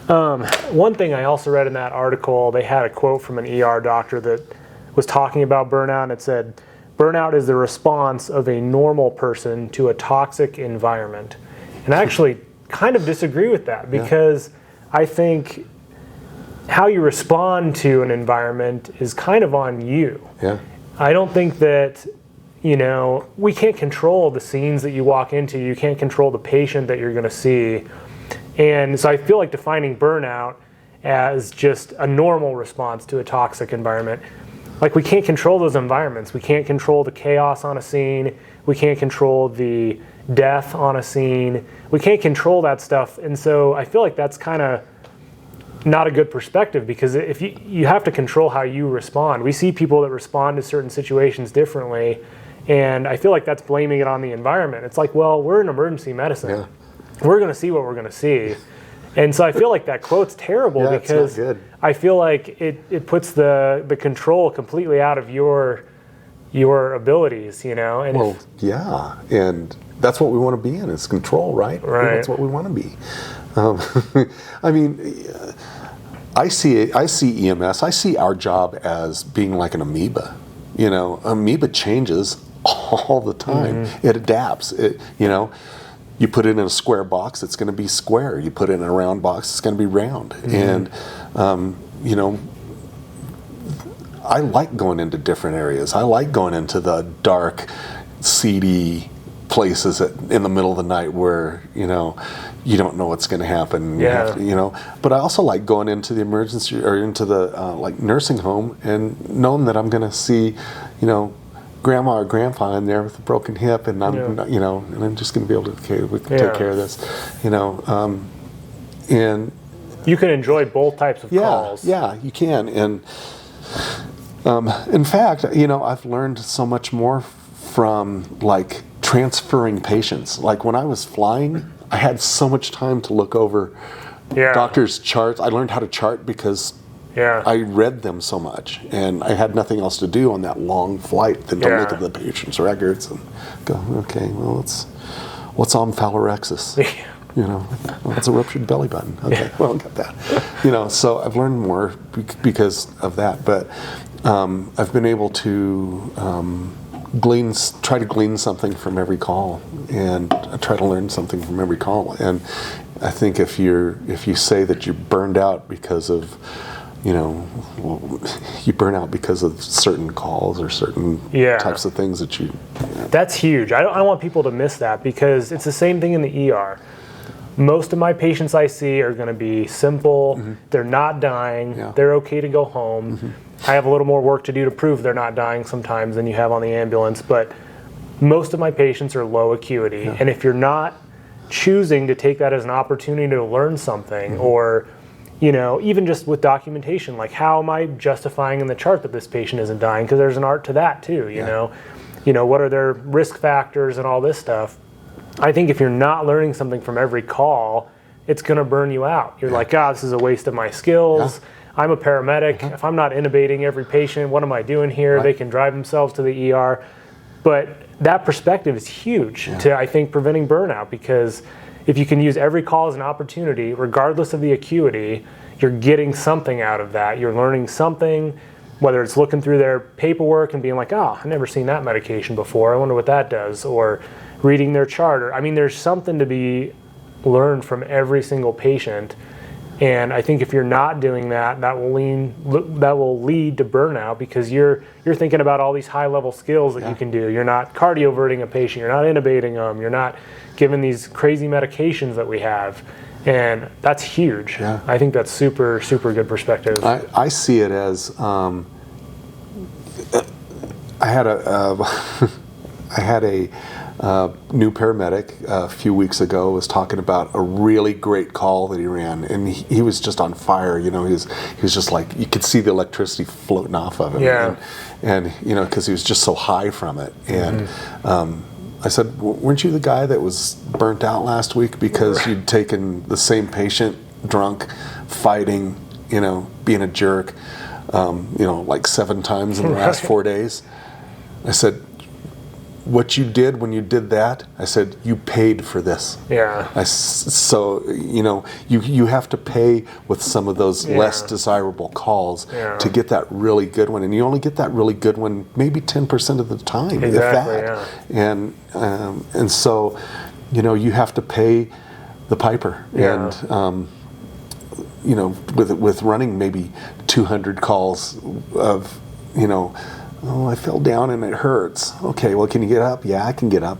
One thing I also read in that article, they had a quote from an ER doctor that was talking about burnout, and it said, "Burnout is the response of a normal person to a toxic environment." And I actually kind of disagree with that, because I think how you respond to an environment is kind of on you. Yeah. I don't think that, we can't control the scenes that you walk into. You can't control the patient that you're going to see. And so I feel like defining burnout as just a normal response to a toxic environment. Like, we can't control those environments. We can't control the chaos on a scene. We can't control the death on a scene. We can't control that stuff. And so I feel like that's kind of not a good perspective, because if you have to control how you respond. We see people that respond to certain situations differently, and I feel like that's blaming it on the environment. It's like, well, we're in emergency medicine. Yeah. We're going to see what we're going to see. And so I feel like that quote's terrible, because I feel like it puts the control completely out of your abilities, And and that's what we want to be in, is control, right? Right. That's what we want to be. I mean, I see EMS, I see our job as being like an amoeba. Amoeba changes all the time. Mm-hmm. It adapts. You put it in a square box, it's going to be square. You put it in a round box, it's going to be round. Mm-hmm. And, I like going into different areas. I like going into the dark, seedy places in the middle of the night where, you don't know what's going to happen. Yeah. But I also like going into the emergency or into the nursing home and knowing that I'm going to see, grandma or grandpa in there with a broken hip, and I'm, and I'm just going to be able to take care of this, and you can enjoy both types of calls. Yeah, you can, and in fact, I've learned so much more from transferring patients. Like when I was flying, I had so much time to look over doctors' charts. I learned how to chart because I read them so much, and I had nothing else to do on that long flight than to look at the patient's records and go, okay, well, what's omphallorexis? It's a ruptured belly button. Okay, well, got that. So I've learned more because of that, but I've been able to try to glean something from every call, and I try to learn something from every call. And I think if you say that you're burned out because of you burn out because of certain calls or certain types of things that you. That's huge. I don't want people to miss that, because it's the same thing in the ER. Most of my patients I see are going to be simple. Mm-hmm. They're not dying. Yeah. They're okay to go home. Mm-hmm. I have a little more work to do to prove they're not dying sometimes than you have on the ambulance, but most of my patients are low acuity. Yeah. And if you're not choosing to take that as an opportunity to learn something, or even just with documentation, like how am I justifying in the chart that this patient isn't dying? Because there's an art to that too, you know. What are their risk factors and all this stuff? I think if you're not learning something from every call, it's going to burn you out. You're like, this is a waste of my skills. Yeah. I'm a paramedic. If I'm not intubating every patient, what am I doing here? Right. They can drive themselves to the ER. But that perspective is huge to, I think, preventing burnout, because if you can use every call as an opportunity, regardless of the acuity, you're getting something out of that. You're learning something, whether it's looking through their paperwork and being like, I've never seen that medication before. I wonder what that does. Or reading their chart. There's something to be learned from every single patient. And I think if you're not doing that, that will lead to burnout, because you're thinking about all these high-level skills that you can do. You're not cardioverting a patient. You're not intubating them. You're not giving these crazy medications that we have. And that's huge. Yeah. I think that's super, super good perspective. I see it as I had a new paramedic a few weeks ago was talking about a really great call that he ran, and he was just on fire. He was just like, you could see the electricity floating off of him. Yeah. And because he was just so high from it. And I said, weren't you the guy that was burnt out last week because you'd taken the same patient drunk, fighting, being a jerk, like 7 times in the last 4 days? I said, what you did when you did that, I said, you paid for this. Yeah. So, you have to pay with some of those less desirable calls to get that really good one. And you only get that really good one maybe 10% of the time, if that. And so, you have to pay the piper. Yeah. And, with running maybe 200 calls of, oh, I fell down and it hurts. Okay, well, can you get up? Yeah, I can get up.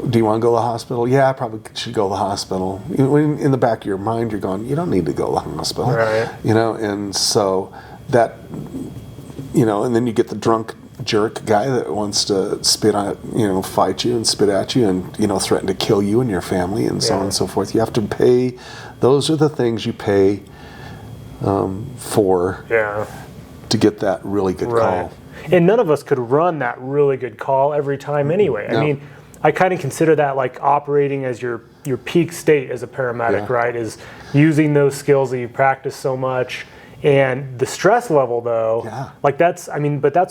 Do you want to go to the hospital? Yeah, I probably should go to the hospital. In the back of your mind, you're going, you don't need to go to the hospital. Right. And so that, and then you get the drunk jerk guy that wants to spit on, fight you and spit at you and, threaten to kill you and your family and so on and so forth. You have to pay. Those are the things you pay for to get that really good call. And none of us could run that really good call every time anyway. No. I mean, I kind of consider that like operating as your peak state as a paramedic, right? Is using those skills that you practice so much. And the stress level, though, but that's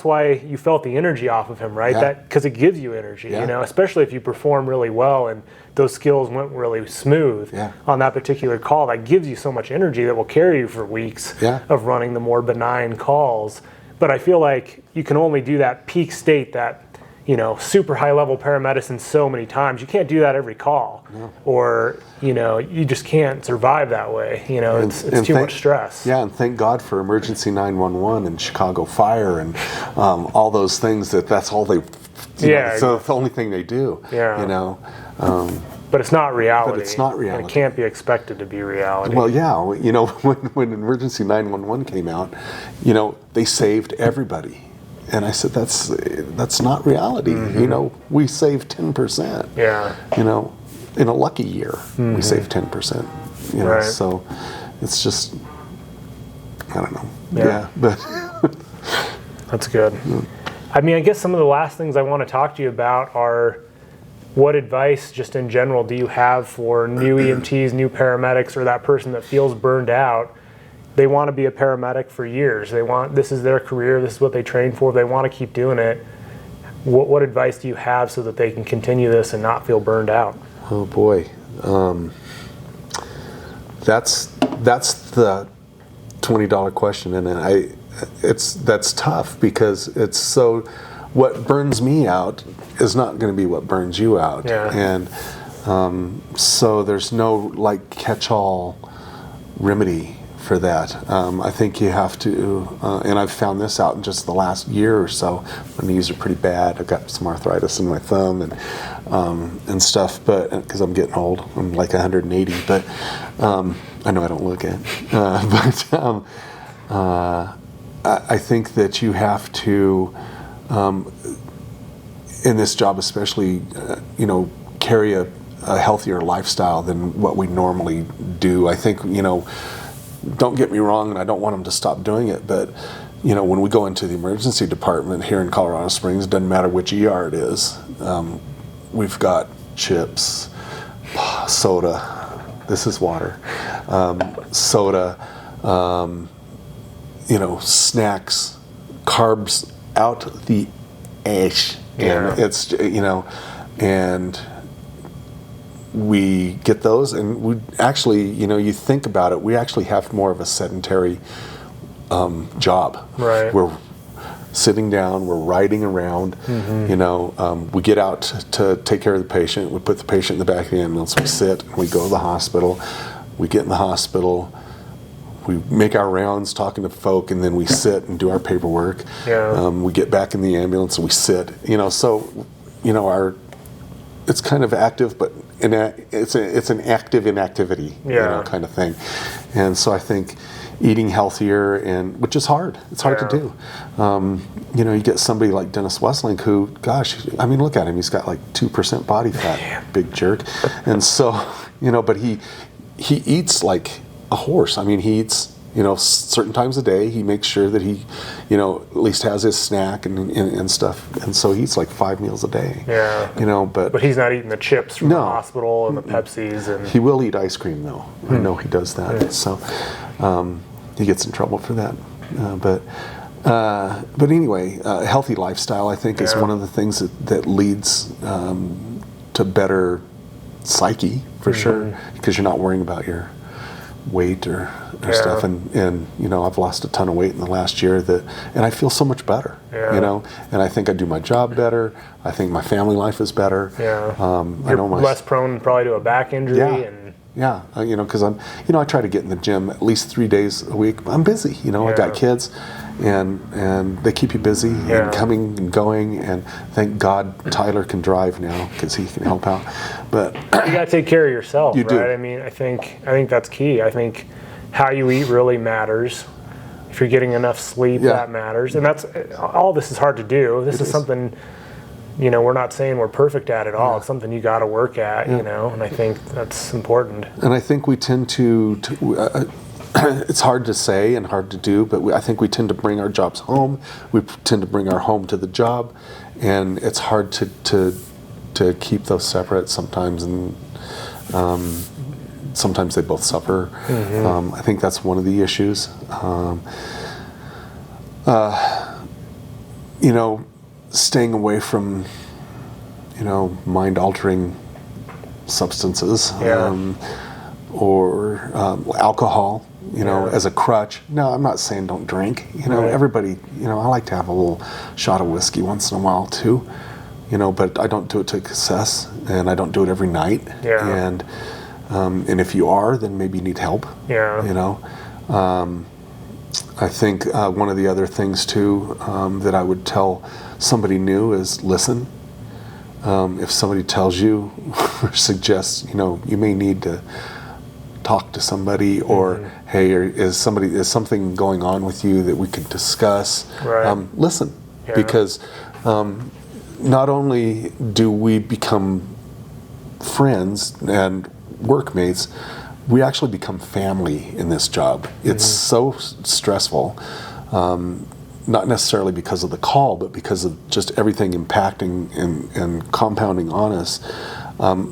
why you felt the energy off of him, right? That because it gives you energy, especially if you perform really well and those skills went really smooth on that particular call. That gives you so much energy that will carry you for weeks of running the more benign calls. But I feel like you can only do that peak state, that super high level paramedicine so many times. You can't do that every call, or you just can't survive that way. It's too much stress. Yeah, and thank God for emergency 911 and Chicago Fire and all those things. That's all they. So it's the only thing they do. But it's not reality. But it's not reality. And it can't be expected to be reality. Well, when emergency 911 came out, they saved everybody. And I said, that's not reality. Mm-hmm. We save 10%. Yeah. In a lucky year, we save 10%. So it's just, I don't know. Yeah, but that's good. I mean, I guess some of the last things I want to talk to you about are, what advice, just in general, do you have for new EMTs, new paramedics, or that person that feels burned out? They want to be a paramedic for years. This is their career. This is what they train for. They want to keep doing it. What advice do you have so that they can continue this and not feel burned out? Oh boy, that's the $20 question, and that's tough because it's so. What burns me out is not going to be what burns you out, and so there's no catch-all remedy for that. I think you have to, and I've found this out in just the last year or so. My knees are pretty bad. I've got some arthritis in my thumb and stuff, but because I'm getting old, I'm like 180. But I know I don't look it. But I think that you have to, in this job especially, carry a healthier lifestyle than what we normally do. I think, don't get me wrong, and I don't want them to stop doing it, but when we go into the emergency department here in Colorado Springs, it doesn't matter which ER it is, we've got chips, soda, this is water, soda, snacks, carbs out the ash, and it's and we get those, and we actually, you think about it, we actually have more of a sedentary job. Right. We're sitting down, we're riding around, we get out to take care of the patient, we put the patient in the back of the ambulance, we sit, we go to the hospital, we get in the hospital, we make our rounds talking to folk, and then we sit and do our paperwork. We get back in the ambulance and we sit, so, it's kind of active, but it's an active inactivity, kind of thing. And so I think eating healthier, and which is hard. It's hard to do. You get somebody like Dennis Wesseling, who, gosh, I mean, look at him. He's got like 2% body fat, big jerk. And so, but he eats like a horse. I mean, he eats, certain times a day. He makes sure that he, at least has his snack and stuff. And so he eats like 5 meals a day. But he's not eating the chips from the hospital and the Pepsis. And he will eat ice cream, though. I know he does that. So he gets in trouble for that. But But anyway, a healthy lifestyle, I think, is one of the things that leads to better psyche, for sure, because you're not worrying about your weight or stuff. And you know, I've lost a ton of weight in the last year, and I feel so much better, you know, and I think I do my job better. I think my family life is better. You're less prone probably to a back injury. You know, because I try to get in the gym at least 3 days a week. I'm busy, you know, I got kids, and they keep you busy and coming and going, and thank God Tyler can drive now because he can help out. But you got to take care of yourself, you right? do. I mean, I think that's key. I think how you eat really matters. If you're getting enough sleep, that matters. And that's all. This is hard to do. This is something, you know, we're not saying we're perfect at it all. It's something you got to work at, you know, and I think that's important. And I think we tend to it's hard to say and hard to do, but I think we tend to bring our jobs home. We tend to bring our home to the job, and it's hard to keep those separate sometimes, and sometimes they both suffer. I think that's one of the issues. You know, staying away from, you know, mind-altering substances or alcohol, you know, as a crutch. No, I'm not saying don't drink. You know, everybody, you know, I like to have a little shot of whiskey once in a while too, you know, but I don't do it to excess, and I don't do it every night. And if you are, then maybe you need help. You know, I think one of the other things too that I would tell somebody new is listen. If somebody tells you or suggests, you know, you may need to talk to somebody, or hey, is something going on with you that we could discuss? Listen, because not only do we become friends and workmates, we actually become family in this job. It's so stressful, not necessarily because of the call, but because of just everything impacting and compounding on us.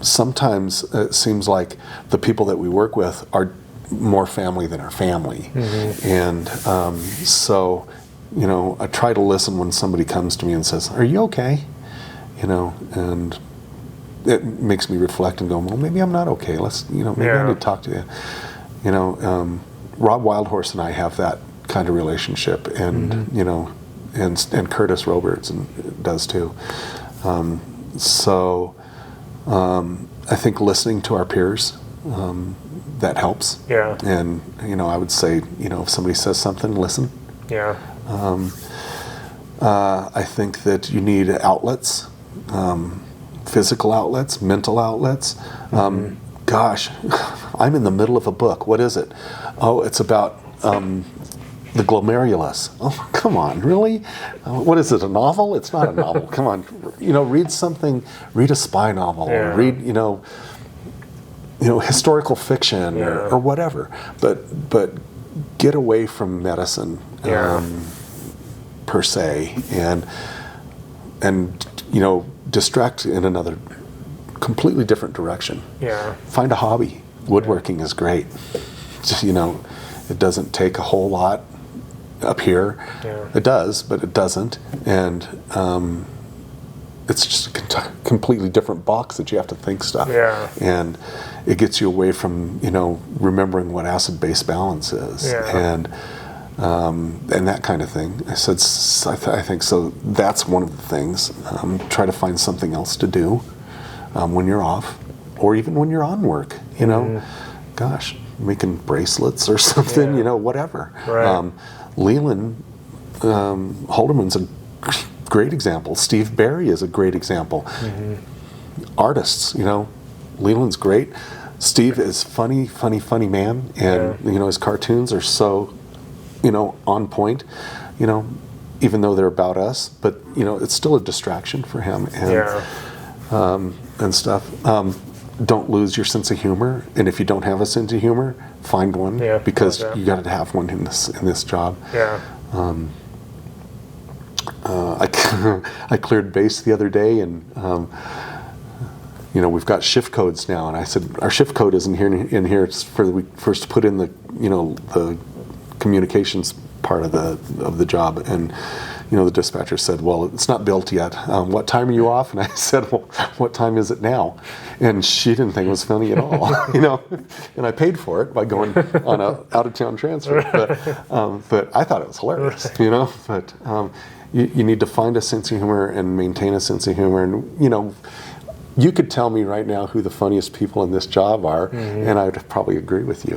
Sometimes it seems like the people that we work with are more family than our family. And so, you know, I try to listen when somebody comes to me and says, "Are you okay?" You know, and it makes me reflect and go, well, maybe I'm not okay. Maybe I need to talk to you. You know, Rob Wildhorse and I have that kind of relationship, and you know, and Curtis Roberts does too. I think listening to our peers, that helps. And you know, I would say, you know, if somebody says something, listen. I think that you need outlets. Physical outlets, mental outlets. Gosh, I'm in the middle of a book. What is it? Oh, it's about the glomerulus. Oh, come on, really? What is it, a novel? It's not a novel. Come on, you know, read something. Read a spy novel. Or read, you know, historical fiction or whatever. But get away from medicine per se, and you know, distract in another completely different direction. Find a hobby. Woodworking is great. Just, you know, it doesn't take a whole lot up here. It does, but it doesn't. And it's just a completely different box that you have to think stuff. And it gets you away from, you know, remembering what acid-base balance is. And that kind of thing. I think so. That's one of the things. Try to find something else to do when you're off, or even when you're on work. You know, gosh, making bracelets or something. You know, whatever. Leland Holderman's a great example. Steve Barry is a great example. Artists, you know, Leland's great. Steve is funny man, and you know, his cartoons are so, you know, on point, you know, even though they're about us, but you know, it's still a distraction for him, and stuff. Don't lose your sense of humor, and if you don't have a sense of humor, find one, because you got to have one in this job. I cleared base the other day, and you know, we've got shift codes now, and I said our shift code isn't here. It's for us to put in the, you know, the communications part of the job. And the dispatcher said, "Well, it's not built yet. What time are you off?" And I said, "Well, what time is it now?" And she didn't think it was funny at all, And I paid for it by going on a out-of-town transfer. But I thought it was hilarious, But you need to find a sense of humor and maintain a sense of humor. And you could tell me right now who the funniest people in this job are, and I would probably agree with you.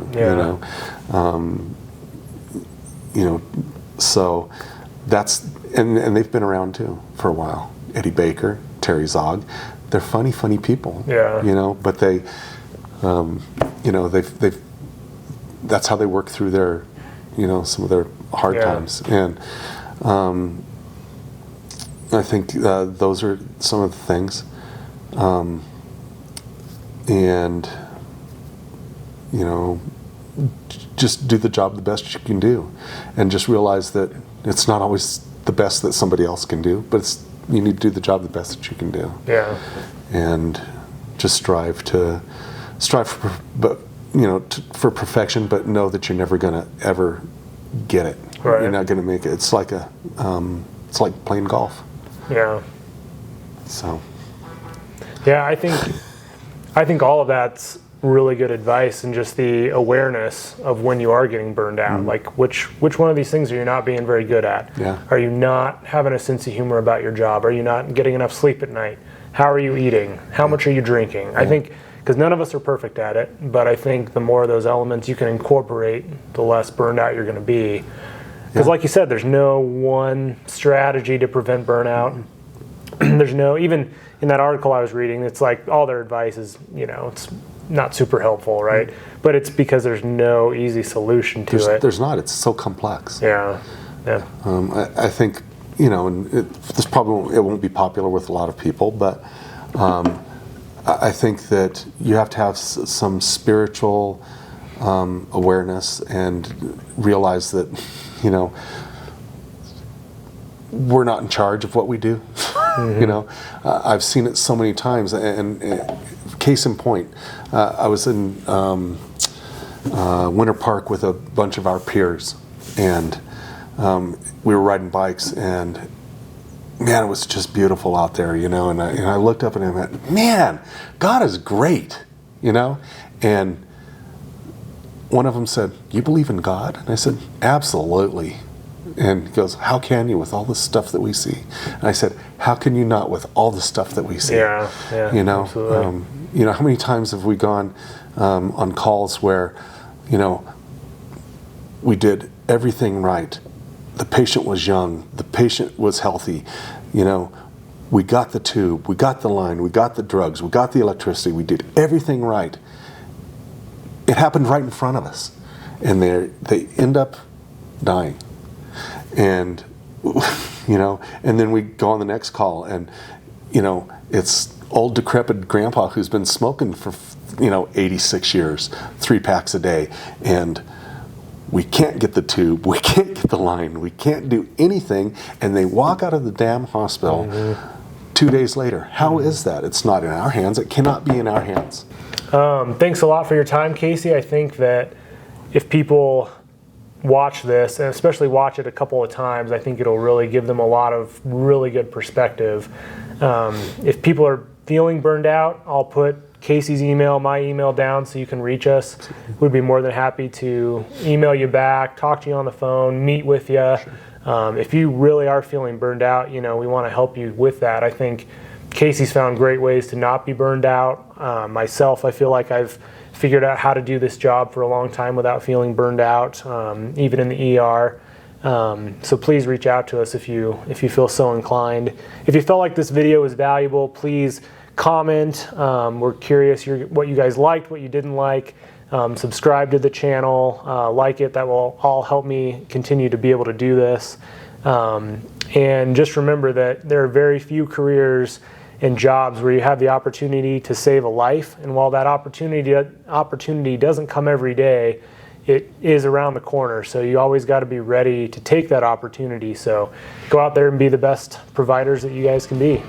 So that's and they've been around too for a while. Eddie Baker, Terry Zog, they're funny people. But they, they've that's how they work through their, some of their hard times. And I think those are some of the things. And just do the job the best you can do, and just realize that it's not always the best that somebody else can do, but you need to do the job the best that you can do. And just strive for for perfection, but know that you're never gonna ever get it. Right. You're not gonna make it. It's like it's like playing golf. So. Yeah, I think all of that's really good advice, and just the awareness of when you are getting burned out. Like which one of these things are you not being very good at? Are you not having a sense of humor about your job? Are you not getting enough sleep at night? How are you eating? How much are you drinking? I think, because none of us are perfect at it, but I think the more of those elements you can incorporate, the less burned out you're going to be. Because like you said, there's no one strategy to prevent burnout. There's no, even in that article I was reading, it's like all their advice is, it's not super helpful, right? But it's because there's no easy solution to it. There's not. It's so complex. Yeah. I think, and this probably it won't be popular with a lot of people, but I think that you have to have some spiritual awareness and realize that, we're not in charge of what we do. I've seen it so many times, and case in point, I was in Winter Park with a bunch of our peers, and we were riding bikes, and man, it was just beautiful out there, and I looked up and I went, man, God is great, and one of them said, "You believe in God?" And I said, "Absolutely." And he goes, "How can you with all the stuff that we see?" And I said, "How can you not with all the stuff that we see?" Absolutely. How many times have we gone on calls where, we did everything right. The patient was young. The patient was healthy. We got the tube. We got the line. We got the drugs. We got the electricity. We did everything right. It happened right in front of us. And they end up dying. And, and then we go on the next call, and, it's old decrepit grandpa who's been smoking for, 86 years, 3 packs a day, and we can't get the tube, we can't get the line, we can't do anything, and they walk out of the damn hospital 2 days later. How is that? It's not in our hands. It cannot be in our hands. Thanks a lot for your time, Casey. I think that if people watch this, and especially watch it a couple of times, I think it'll really give them a lot of really good perspective. If people are feeling burned out, I'll put Casey's email, my email down so you can reach us. We'd be more than happy to email you back, talk to you on the phone, meet with you. If you really are feeling burned out, we want to help you with that. I think Casey's found great ways to not be burned out. Myself, I feel like I've figured out how to do this job for a long time without feeling burned out, even in the ER. So please reach out to us if you feel so inclined. If you felt like this video was valuable, please comment. We're curious what you guys liked, what you didn't like. Subscribe to the channel, like it. That will all help me continue to be able to do this. And just remember that there are very few careers and jobs where you have the opportunity to save a life. And while that opportunity doesn't come every day, it is around the corner. So you always got to be ready to take that opportunity. So go out there and be the best providers that you guys can be.